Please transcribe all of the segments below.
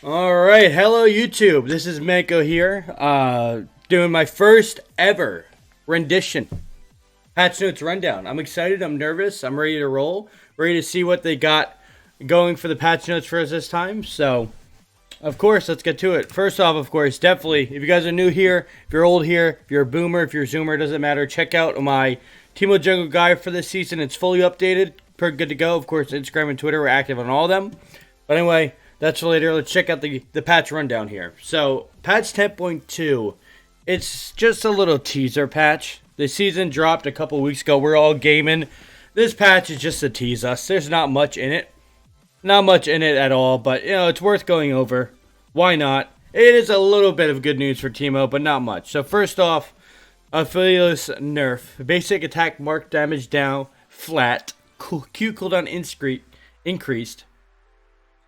Alright, hello YouTube. This is Mako here, doing my first ever rendition. Patch Notes Rundown. I'm excited, I'm nervous, I'm ready to roll. Ready to see what they got going for the patch notes for us this time. So, of course, let's get to it. First off, of course, definitely, if you guys are new here, if you're old here, if you're a boomer, if you're a zoomer, doesn't matter. Check out my TEEMO Jungle Guide for this season. It's fully updated, pretty good to go. Of course, Instagram and Twitter, we're active on all of them. But anyway, that's for later. Let's check out the patch rundown here. So, patch 10.2, it's just a little teaser patch. The season dropped a couple weeks ago. We're all gaming. This patch is just to tease us. There's not much in it. Not much in it at all, but, you know, it's worth going over. Why not? It is a little bit of good news for TEEMO, but not much. So, first off, Aphelios nerf. Basic attack mark damage down, flat. Q cooldown increased.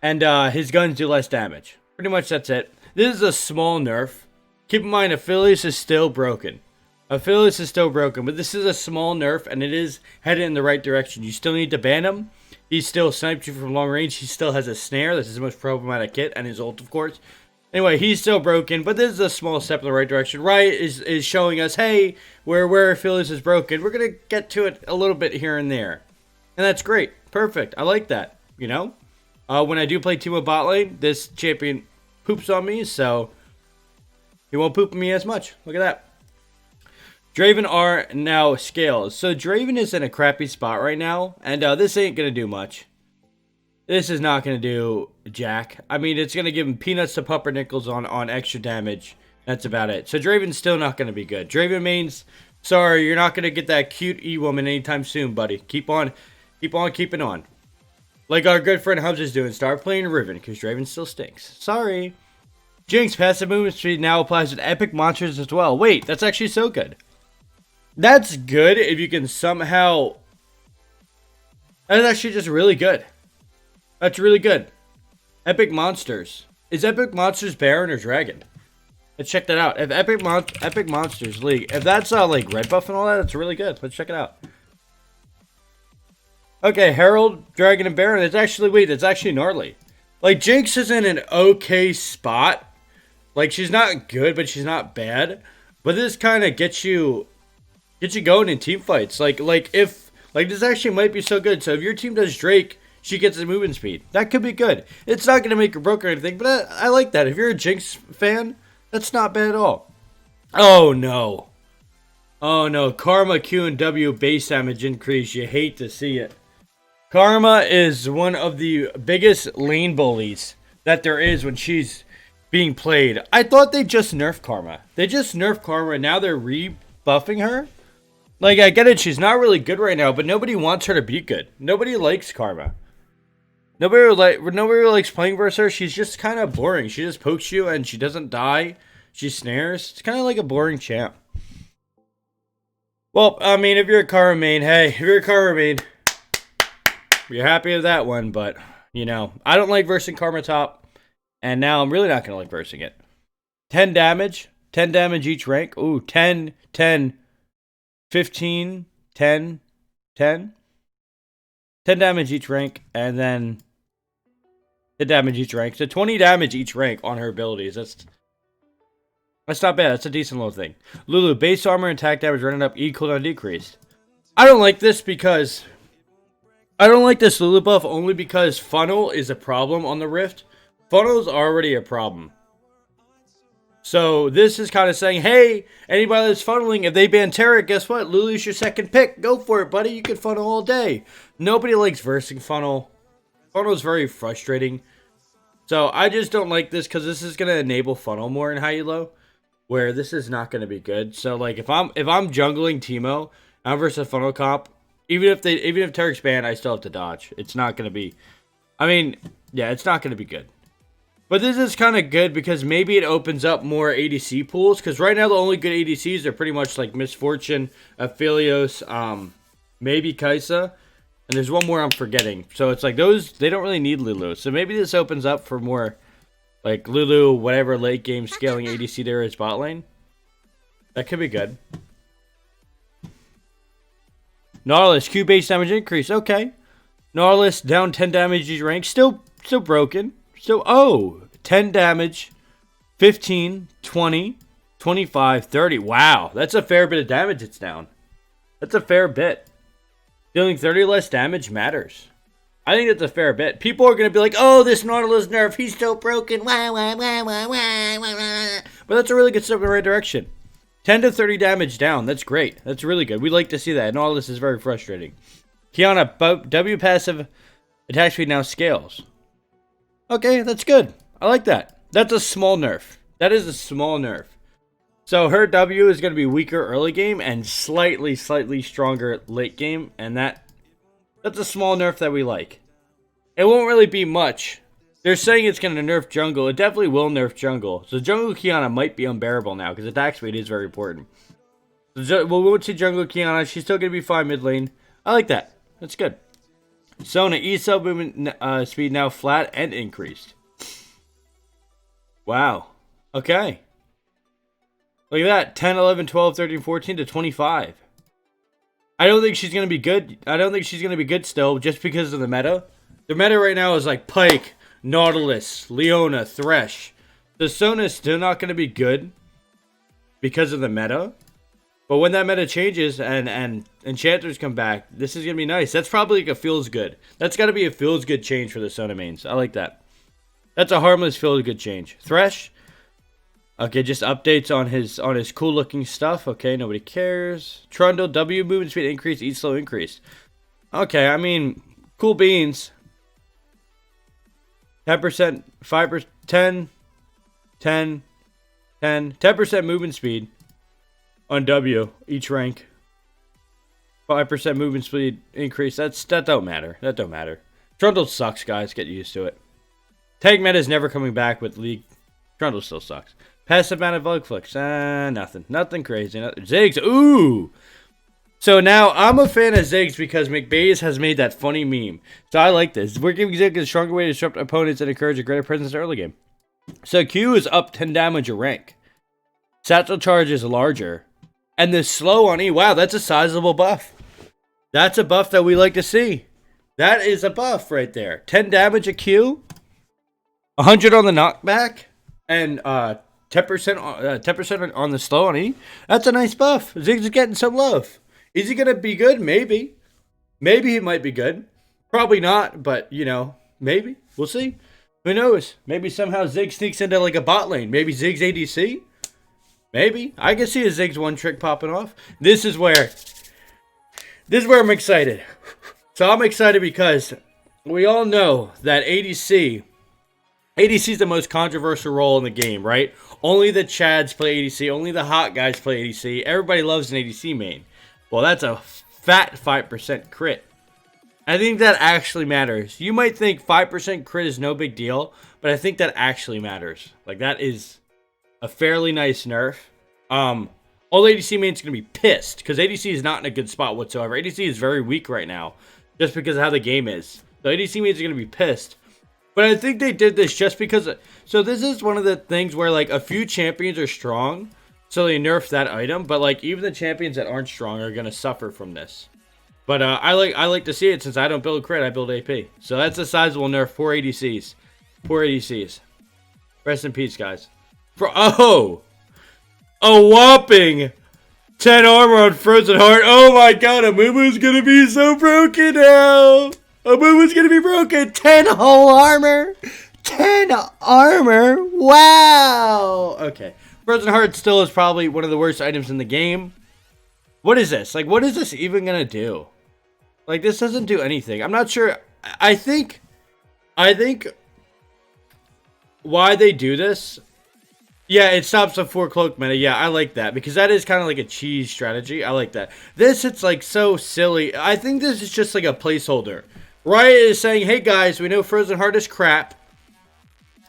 And his guns do less damage. Pretty much that's it. This is a small nerf. Keep in mind, Aphelios is still broken. Aphelios is still broken, but this is a small nerf, and it is headed in the right direction. You still need to ban him. He still snipes you from long range. He still has a snare. This is his most problematic kit, and his ult, of course. Anyway, he's still broken, but this is a small step in the right direction. Riot is showing us, hey, where Aphelios is broken. We're going to get to it a little bit here and there. And that's great. Perfect. I like that, you know? When I do play TEEMO bot lane, this champion poops on me, so he won't poop on me as much. Look at that. Draven are now scales. So Draven is in a crappy spot right now, and this ain't going to do much. This is not going to do jack. I mean, it's going to give him peanuts to pumpernickels on extra damage. That's about it. So Draven's still not going to be good. Draven means, sorry, you're not going to get that cute E-woman anytime soon, buddy. Keep on keeping on. Like our good friend Hubs is doing, start playing Riven, because Draven still stinks. Sorry. Jinx, passive movement speed now applies with epic monsters as well. Wait, that's actually so good. That's good if you can somehow... That's actually just really good. That's really good. Epic monsters. Is epic monsters Baron or Dragon? Let's check that out. If epic monsters league, if that's like red buff and all that, it's really good. Let's check it out. Okay, Herald, Dragon, and Baron. It's actually, wait, it's actually gnarly. Like, Jinx is in an okay spot. Like, she's not good, but she's not bad. But this kind of gets you going in team fights. Like this actually might be so good. So if your team does Drake, she gets the movement speed. That could be good. It's not going to make her broke or anything, but I like that. If you're a Jinx fan, that's not bad at all. Oh, no. Oh, no. Karma, Q, and W base damage increase. You hate to see it. Karma is one of the biggest lane bullies that there is when she's being played. I thought they just nerfed Karma. They just nerfed Karma and now they're rebuffing her. Like, I get it, she's not really good right now, but nobody wants her to be good. Nobody likes Karma. Nobody really likes playing versus her. She's just kind of boring. She just pokes you and she doesn't die. She snares. It's kind of like a boring champ. Well, I mean, if you're a Karma main, hey, if you're a Karma main, you're happy with that one, but, you know, I don't like versing Karma top, and now I'm really not going to like versing it. 10 damage each rank. Ooh, 10, 10, 15, 10, 10. 10 damage each rank, and then 10 damage each rank. So 20 damage each rank on her abilities. That's not bad. That's a decent little thing. Lulu, base armor and attack damage running up, E cooldown decreased. I don't like this because... I don't like this Lulu buff only because funnel is a problem on the Rift. Funnel is already a problem. So this is kind of saying, hey, anybody that's funneling, if they ban Taric, guess what? Lulu's your second pick. Go for it, buddy. You can funnel all day. Nobody likes versing funnel. Funnel is very frustrating. So I just don't like this because this is going to enable funnel more in high elo, where this is not going to be good. So like if I'm jungling TEEMO, I'm versus a funnel comp. Even if Taric's banned, I still have to dodge. It's not going to be... I mean, yeah, it's not going to be good. But this is kind of good because maybe it opens up more ADC pools. Because right now the only good ADCs are pretty much like Misfortune, Aphelios, maybe Kaisa. And there's one more I'm forgetting. So it's like those, they don't really need Lulu. So maybe this opens up for more like Lulu, whatever late game scaling ADC there is bot lane. That could be good. Nautilus, Q base damage increase. Okay. Nautilus down 10 damage each rank. Still broken. So, oh, 10 damage, 15, 20, 25, 30. Wow, that's a fair bit of damage it's down. That's a fair bit. Dealing 30 less damage matters. I think that's a fair bit. People are going to be like, oh, this Nautilus nerf, he's so broken. Wah, wah, wah, wah, wah, wah, wah. But that's a really good step in the right direction. 10 to 30 damage down. That's great. That's really good. We like to see that. Nautilus is very frustrating. Kiana, W passive attack speed now scales. Okay, that's good. I like that. That's a small nerf. That is a small nerf. So her W is going to be weaker early game and slightly stronger late game. And that's a small nerf that we like. It won't really be much. They're saying it's going to nerf jungle. It definitely will nerf jungle. So jungle Kiana might be unbearable now because attack speed is very important. So we won't see jungle Kiana. She's still going to be fine mid lane. I like that. That's good. Sona E-sub movement speed now flat and increased. Wow. Okay. Look at that. 10, 11, 12, 13, 14 to 25. I don't think she's going to be good. I don't think she's going to be good still just because of the meta. The meta right now is like Pyke, Nautilus, Leona, Thresh. The Sona is still not going to be good because of the meta. But when that meta changes and enchanters come back, this is going to be nice. That's probably like a feels good. That's got to be a feels good change for the Sona mains. I like that. That's a harmless feels good change. Thresh. Okay, just updates on his cool looking stuff. Okay, nobody cares. Trundle, W movement speed increase, E slow increase. Okay, I mean, cool beans. 10%, 5%, 10, 10, 10, 10% movement speed on W each rank. 5% movement speed increase. That don't matter. That don't matter. Trundle sucks, guys. Get used to it. Tag meta is never coming back with League. Trundle still sucks. Passive amount of bug flicks. Nothing. Nothing crazy. Ziggs. Ooh. So now I'm a fan of Ziggs because McBaze has made that funny meme. So I like this. We're giving Ziggs a stronger way to disrupt opponents and encourage a greater presence in the early game. So Q is up 10 damage a rank. Satchel charge is larger. And the slow on E. Wow, that's a sizable buff. That's a buff that we like to see. That is a buff right there. 10 damage a Q. 100 on the knockback. And 10% on the slow on E. That's a nice buff. Ziggs is getting some love. Is he going to be good? Maybe. Maybe he might be good. Probably not, but, you know, maybe. We'll see. Who knows? Maybe somehow Ziggs sneaks into like a bot lane. Maybe Ziggs ADC? Maybe. I can see a Ziggs one trick popping off. This is where I'm excited. So I'm excited because we all know that ADC is the most controversial role in the game, right? Only the Chads play ADC. Only the hot guys play ADC. Everybody loves an ADC main. Well, that's a fat 5% crit. I think that actually matters. You might think 5% crit is no big deal, but I think that actually matters. Like, that is a fairly nice nerf. All ADC mains going to be pissed because ADC is not in a good spot whatsoever. ADC is very weak right now just because of how the game is. The ADC mains are going to be pissed. But I think they did this just because... So this is one of the things where, like, a few champions are strong, so they nerf that item. But, like, even the champions that aren't strong are going to suffer from this. But I like to see it since I don't build crit, I build AP. So that's a sizable nerf. 4 ADCs. 4 ADCs. Rest in peace, guys. A whopping 10 armor on Frozen Heart. Oh my god, Amumu's going to be so broken now. Amumu's going to be broken. 10 whole armor. 10 armor. Wow. Okay. Frozen Heart still is probably one of the worst items in the game. What is this? Like, what is this even going to do? Like, this doesn't do anything. I'm not sure. I think why they do this... Yeah, it stops the 4 cloak meta. Yeah, I like that. Because that is kind of like a cheese strategy. I like that. This, it's like so silly. I think this is just like a placeholder. Riot is saying, hey guys, we know Frozen Heart is crap.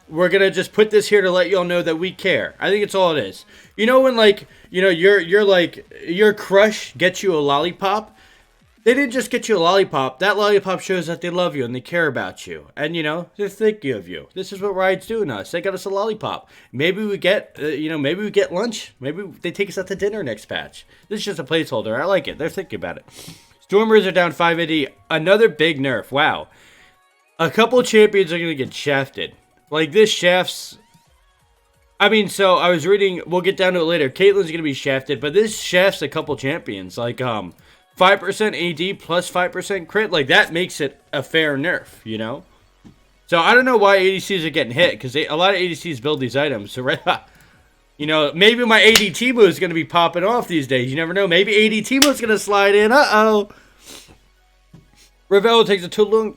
We're going to just put this here to let y'all know that we care. I think it's all it is. You know when, like, you know, your crush gets you a lollipop? They didn't just get you a lollipop. That lollipop shows that they love you and they care about you. And, you know, they're thinking of you. This is what Riot's doing to us. They got us a lollipop. Maybe we get, maybe we get lunch. Maybe they take us out to dinner next patch. This is just a placeholder. I like it. They're thinking about it. Stormers are down 580. Another big nerf. Wow. A couple champions are going to get shafted. Like, this chef's... I mean, so I was reading... We'll get down to it later. Caitlyn's going to be shafted, but this chef's a couple champions. Like, 5% AD plus 5% crit. Like, that makes it a fair nerf, you know? So, I don't know why ADCs are getting hit, because a lot of ADCs build these items. So, you know, maybe my AD TEEMO is going to be popping off these days. You never know. Maybe AD TEEMO is going to slide in. Uh-oh. Ravel takes a little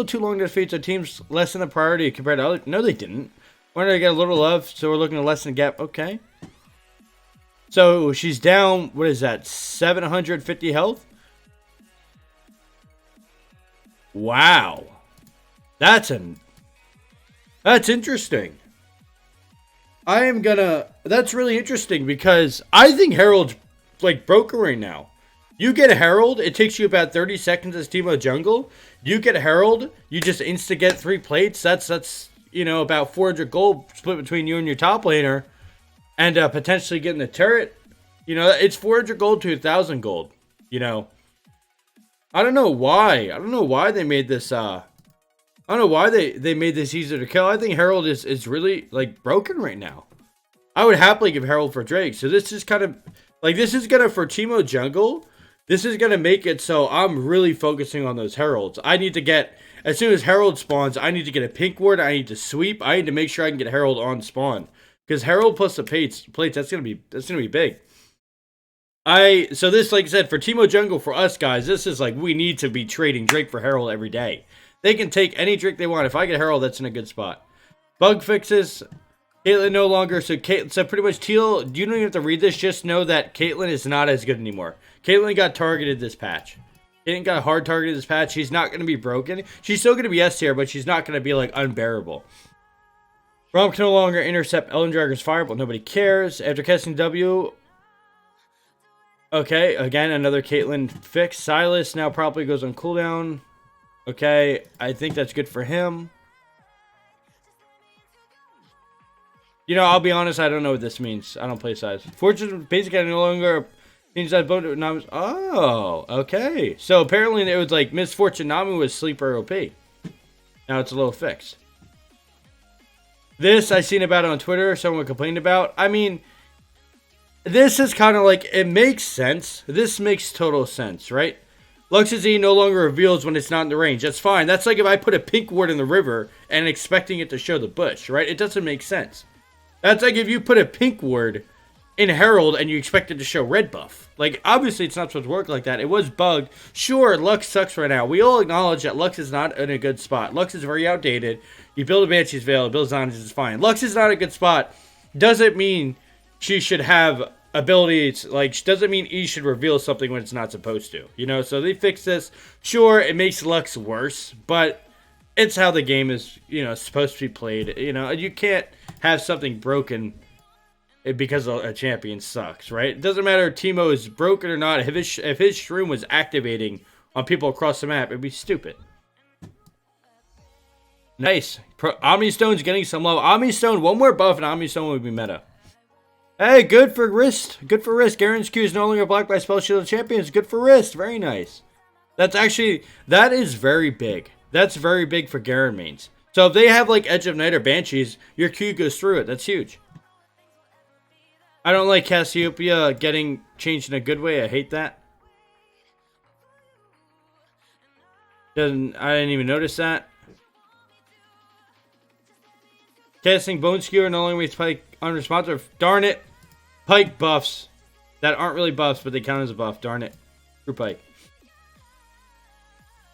too long to defeat, so teams lessen the priority compared to others. No, they didn't. Wanted to get a little love, so we're looking to lessen the gap. Okay. So she's down, what is that, 750 health? Wow. That's interesting. That's really interesting because I think Herald's like broken right now. You get a Herald, it takes you about 30 seconds as TEEMO jungle. You get a Herald, you just insta-get 3 plates. That's you know, about 400 gold split between you and your top laner. And potentially getting the turret. You know, it's 400 gold to 1,000 gold. You know. I don't know why. I don't know why they made this, I don't know why they made this easier to kill. I think Herald is really, like, broken right now. I would happily give Herald for Drake. So this is kind of, like, this is going to, for TEEMO jungle, this is going to make it so I'm really focusing on those Heralds. I need to get, as soon as Herald spawns, I need to get a pink ward. I need to sweep. I need to make sure I can get Herald on spawn. Because Herald plus the plates, that's going to be big. So this, like I said, for TEEMO jungle, for us guys, this is like, we need to be trading Drake for Herald every day. They can take any Drake they want. If I get Herald, that's in a good spot. Bug fixes. Caitlyn no longer. So pretty much Teal, you don't even have to read this. Just know that Caitlyn is not as good anymore. Caitlyn got targeted this patch. Caitlyn got hard targeted this patch. She's not going to be broken. She's still going to be S tier, but she's not going to be like unbearable. Rom can no longer intercept Ellen Drager's fireball. Nobody cares. After casting W. Okay, again, another Caitlyn fix. Silas now probably goes on cooldown. Okay, I think that's good for him. You know, I'll be honest, I don't know what this means. I don't play size. Fortune basically no longer means that both Nami. Oh, okay. So apparently it was like Miss Fortune Nami was sleeper OP. Now it's a little fixed. This I seen about it on Twitter. Someone complained about. I mean, this is kind of like, it makes sense. This makes total sense, right? Lux's E no longer reveals when it's not in the range. That's fine. That's like if I put a pink ward in the river and expecting it to show the bush, right? It doesn't make sense. That's like if you put a pink ward in Herald and you expect it to show red buff. Like, obviously it's not supposed to work like that. It was bugged. Sure, Lux sucks right now. We all acknowledge that Lux is not in a good spot. Lux is very outdated. You build a Banshee's Veil, build Zonage is fine. Lux is not a good spot. Doesn't mean she should have abilities, like, doesn't mean E should reveal something when it's not supposed to, you know. So they fixed this. Sure, it makes Lux worse, but it's how the game is, you know, supposed to be played. You know, you can't have something broken because a champion sucks, right? It doesn't matter if TEEMO is broken or not. If his shroom was activating on people across the map, it'd be stupid. Nice. Omni Stone's getting some love. Omni Stone, one more buff and Omni Stone would be meta. Hey, good for wrist. Good for wrist. Garen's Q is no longer blocked by Spell Shield Champions. Good for wrist. Very nice. That's actually, that is very big. That's very big for Garen mains. So if they have like Edge of Night or Banshees, your Q goes through it. That's huge. I don't like Cassiopeia getting changed in a good way. I hate that. I didn't even notice that. Casting Bone Skewer no longer makes Pike unresponsive. Darn it. Pike buffs that aren't really buffs, but they count as a buff. Darn it. Screw Pike.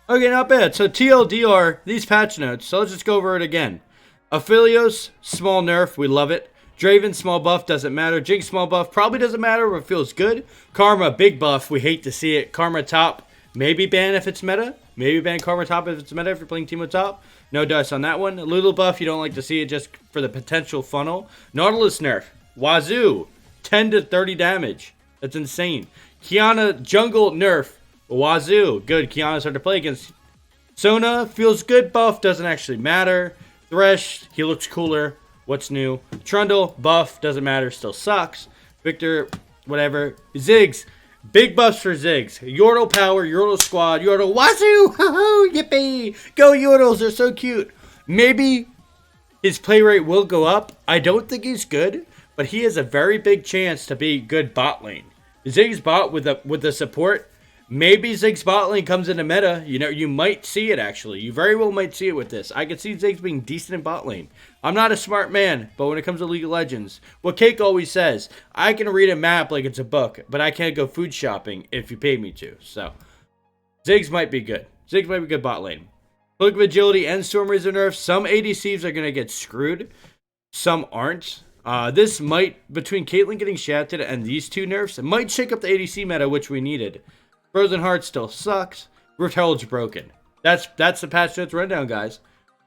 Okay, not bad. So TLDR, these patch notes. So let's just go over it again. Aphelios, small nerf. We love it. Draven, small buff. Doesn't matter. Jinx, small buff. Probably doesn't matter, but feels good. Karma, big buff. We hate to see it. Karma top. Maybe ban if it's meta. Maybe ban Karma top if it's meta if you're playing TEEMO top. No dice on that one. A little buff. You don't like to see it just for the potential funnel. Nautilus nerf. Wazoo. 10 to 30 damage. That's insane. Kiana jungle nerf. Wazoo. Good. Kiana's hard to play against. Sona feels good buff. Doesn't actually matter. Thresh. He looks cooler. What's new? Trundle. Buff. Doesn't matter. Still sucks. Victor. Whatever. Ziggs. Big buffs for Ziggs. Yordle power. Yordle squad. Yordle. Wazoo. Ho-ho. Yippee. Go Yordles. They're so cute. Maybe His play rate will go up. I don't think he's good, but he has a very big chance to be good bot lane. Ziggs bot with the support. Maybe Ziggs bot lane comes into meta. You know, you might see it actually. You very well might see it with this. I could see Ziggs being decent in bot lane. I'm not a smart man, but when it comes to League of Legends, what Cake always says, I can read a map like it's a book, but I can't go food shopping if you pay me to. So, Ziggs might be good. Ziggs might be good bot lane. Look of agility and storm razor nerfs. Some ADCs are going to get screwed. Some aren't. This might, between Caitlyn getting shafted and these two nerfs, it might shake up the ADC meta, which we needed. Frozen Heart still sucks. Rift Herald's broken. That's the patch notes rundown, guys.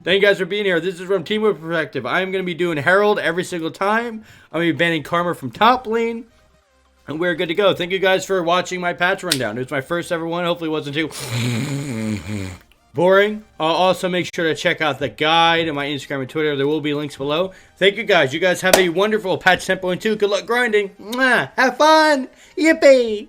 Thank you guys for being here. This is from TEEMO perspective. I am going to be doing Herald every single time. I'm going to be banning Karma from top lane. And we're good to go. Thank you guys for watching my patch rundown. It was my first ever one. Hopefully it wasn't too boring. Also, make sure to check out the guide on my Instagram and Twitter. There will be links below. Thank you guys. You guys have a wonderful patch 10.2. Good luck grinding. Mwah. Have fun. Yippee.